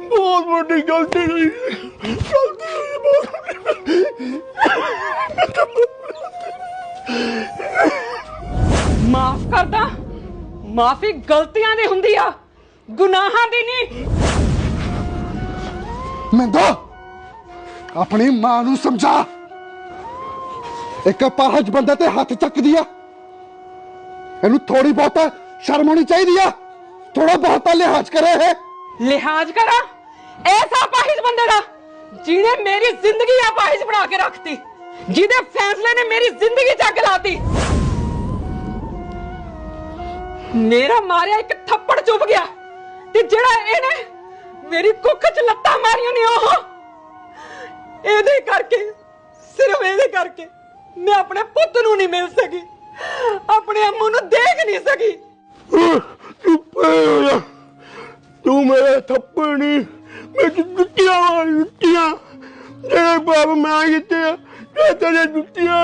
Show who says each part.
Speaker 1: बहुत बड़ी गलती हुई, गलती हुई बहुत
Speaker 2: माफ करदा। माफी गलतियां दी हुंदी आ, गुनाहां दी नहीं।
Speaker 1: मिंदो अपनी मां नू समझा, एक पाहज बंदे ते हथ चक दिया, इनू थोड़ी बहुत शर्म होनी चाहिए, थोड़ा बहुत लिहाज करे है।
Speaker 2: लिहाज करा ऐसा अपाहिज बंदे दा जिन्हें मेरी जिंदगी अपाहिज बना के रखती, जिहदे फैसले ने मेरी जिंदगी चक लाती। मेरा मारिया एक थप्पड़ चुभ गया ते जेड़ा इहने मेरी कुख च लत्तां मारियां ने ओह एदे करके, सिर्फ एदे करके मैं अपने पुत्त नू नहीं मिल सकी, अपने अम्मू नू देख नहीं सकी।
Speaker 1: तू मेरे थप्पड़ नहीं, मैं जुत्तियां मारी, जुत्तियां तेरे बाप मैं कितने तेरे जुत्तियां।